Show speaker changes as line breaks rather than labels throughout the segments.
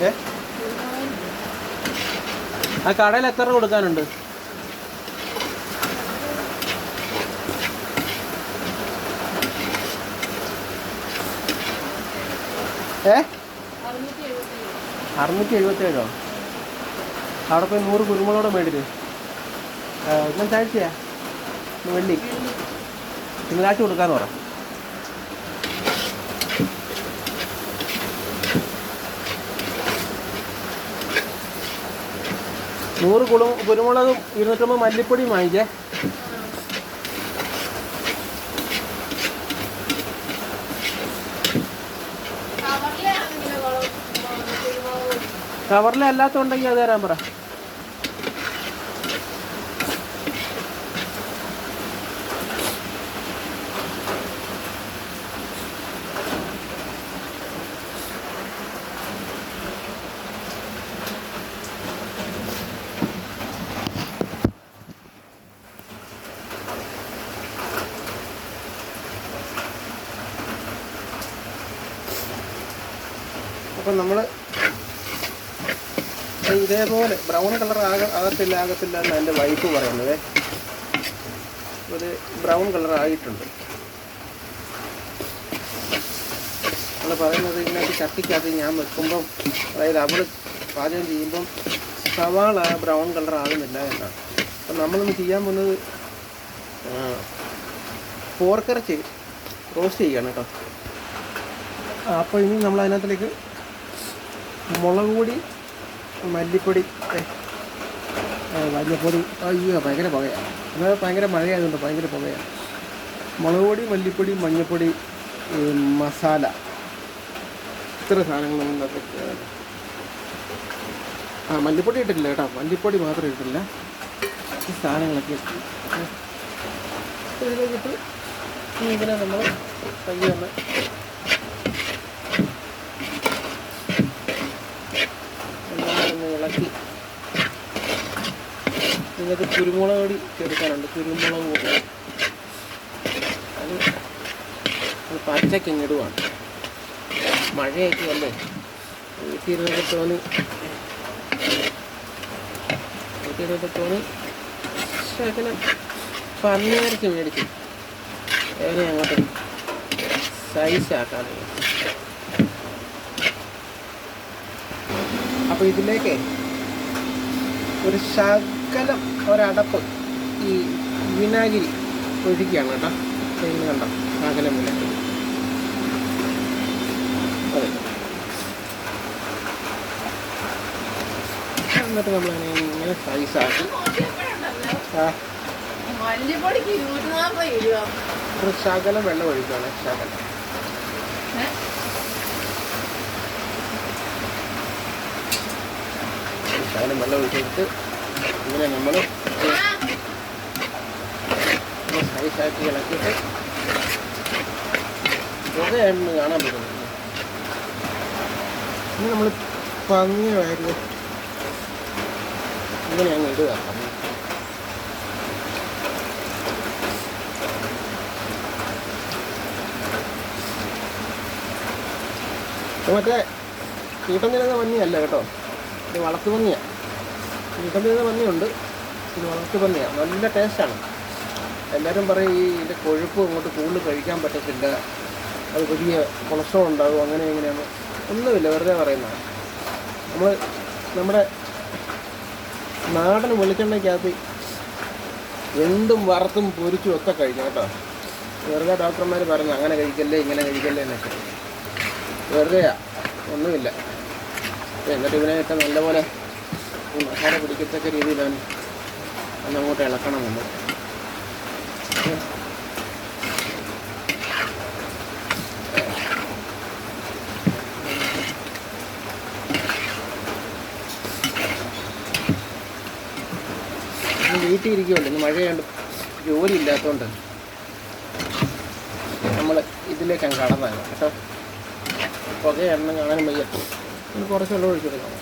ഏ ആ കടയിൽ എത്ര കൊടുക്കാനുണ്ട്? ഏ 677. അവിടെ പോയി 100 കുരുമുളകൂടെ മേടിച്ച് ഇന്ന് ചാഴ്ചയാ വെള്ളി തിങ്കളാഴ്ച കൊടുക്കാന്ന് പറ. കുരുമുളകും 250 മല്ലിപ്പൊടിയും വാങ്ങിച്ചേ. കവറിൽ അല്ലാത്തുണ്ടെങ്കിൽ അത് തരാൻ പറ. അപ്പം നമ്മൾ ഇതേപോലെ ബ്രൗൺ കളർ ആകത്തില്ല എന്ന് എൻ്റെ വൈഫ് പറയുന്നത്. ഒരു ബ്രൗൺ കളർ ആയിട്ടുണ്ട്. നമ്മൾ പറയുന്നത് ഇതിനകത്ത് ചട്ടിക്കകത്ത് ഞാൻ വെക്കുമ്പം, അതായത് അവൾ പാചകം ചെയ്യുമ്പം സവാള ബ്രൗൺ കളർ ആകുന്നില്ല എന്നാണ്. അപ്പം നമ്മളിന്ന് ചെയ്യാൻ പോകുന്നത് പോർക്കിറച്ചി റോസ്റ്റ് ചെയ്യുകയാണ് കേട്ടോ. അപ്പോൾ ഇനി നമ്മൾ അതിനകത്തിലേക്ക് മുളക് പൊടി, മല്ലിപ്പൊടി, മഞ്ഞപ്പൊടി, അയ്യോ ഭയങ്കര പുകയാണ്, എന്നാൽ ഭയങ്കര മഴയായതുകൊണ്ട് ഭയങ്കര പുകയാണ്. മുളക് പൊടി, മല്ലിപ്പൊടി, മഞ്ഞപ്പൊടി, മസാല, ഇത്ര സാധനങ്ങൾ നമ്മളൊക്കെ. മല്ലിപ്പൊടി ഇട്ടിട്ടില്ല കേട്ടോ, മല്ലിപ്പൊടി മാത്രം ഇട്ടില്ല. ഈ സാധനങ്ങളൊക്കെ ഇതിലേക്കിട്ട് ഇതിനെ നമ്മൾ പയ്യെ ഒന്ന് ഇളക്കി. നിങ്ങൾക്ക് കുരുമുളക് പൊടി ചേർക്കാനുണ്ട്, കുരുമുളക് പൊടി അത് പച്ചക്ക് ഇടുവാണ്. മഴയൊക്കെ അല്ലേ, വീട്ടിലിരുന്നൊക്കെ തോന്നി ശകലം പന്നിയിറച്ചി മേടിച്ചു അതിനെ അങ്ങോട്ട് സൈസാക്കാതെ. അപ്പോൾ ഇതിലേക്ക് ഒരു ശകലം ഒരടപ്പ് ഈ വിനാഗിരി ഒഴിക്കുകയാണ് കേട്ടോ. ഇന്ന് കണ്ടോ ശകലം വിനാഗിരി. അതെ, എന്നിട്ട് നമ്മളതിനെ ഇങ്ങനെ സൈസാക്കി ഒരു ശകലം വെള്ളം ഒഴിക്കുകയാണ്. ശകലം വെള്ളം ഒഴിച്ചെടുത്ത് ഇങ്ങനെ നമ്മൾ സൈസാക്കി ഇളക്കിയിട്ട് പുകയാണെന്ന് കാണാൻ പറ്റുന്നു. ഇനി നമ്മൾ പങ്ങിയായിരുന്നു ഇങ്ങനെ അങ്ങ് ഇടുക. മറ്റേ തീട്ടം തിരുന്ന പന്നിയല്ല കേട്ടോ, ഇത് വളർത്തു പന്നിയാണ്. തീട്ടം തിരുന്ന പന്നിയുണ്ട്, ഇത് വളർത്തു പന്നിയാണ്. നല്ല ടേസ്റ്റാണ്. എല്ലാവരും പറയും ഈ ഇതിൻ്റെ കൊഴുപ്പ് ഇങ്ങോട്ട് കൂടുതൽ കഴിക്കാൻ പറ്റത്തില്ല, അത് വലിയ കൊളസ്ട്രോൾ ഉണ്ടാകും, അങ്ങനെ എങ്ങനെയാണ്. ഒന്നുമില്ല, വെറുതെ പറയുന്നതാണ്. നമ്മുടെ നാടൻ വെളിച്ചെണ്ണയ്ക്കകത്ത് എന്തും വറുത്തും പൊരിച്ചും ഒക്കെ കഴിക്കും കേട്ടോ. വെറുതെ ഡോക്ടർമാർ പറഞ്ഞു അങ്ങനെ കഴിക്കല്ലേ ഇങ്ങനെ കഴിക്കല്ലേ എന്നൊക്കെ, വെറുതെയാ, ഒന്നുമില്ല. എന്നിട്ട് ഇതിനെയൊക്കെ നല്ലപോലെ മസാല പിടിക്കത്തക്ക രീതിയിലാണ് അന്നങ്ങോട്ട് ഇളക്കണം നമ്മൾ. വീട്ടിൽ ഇരിക്കുമല്ലോ, ഇന്ന് മഴയുണ്ട്, ജോലി ഇല്ലാത്തതുകൊണ്ട് നമ്മൾ ഇതിലേക്ക് അങ്ങ് കടന്നാണ് കേട്ടോ. പുക എണ്ണ കാണാനും വയ്യ, കുറച്ച് വെള്ളം ഒഴിച്ചു കൊടുക്കണം.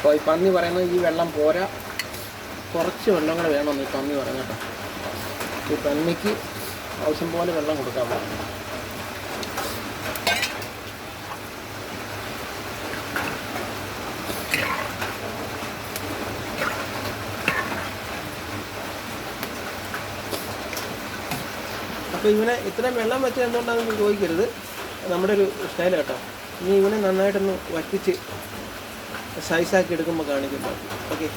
അപ്പോൾ ഈ പന്നി പറയുന്നത് ഈ വെള്ളം പോരാ, കുറച്ച് വെള്ളം കൂടെ വേണമെന്ന് ഈ പന്നി പറയുന്നത് കേട്ടോ. ഈ പന്നിക്ക് ആവശ്യം പോലെ വെള്ളം കൊടുക്കാൻ പാടില്ല. അപ്പോൾ ഇവനെ ഇത്രയും വെള്ളം വെച്ച് എന്തുകൊണ്ടാണെന്ന് ചോദിക്കരുത്, നമ്മുടെ ഒരു സ്റ്റൈൽ കേട്ടോ. ഇനി ഇവനെ നന്നായിട്ടൊന്ന് വറ്റിച്ച് സൈസാക്കി എടുക്കുമ്പോൾ കാണിക്കും. ഓക്കെ.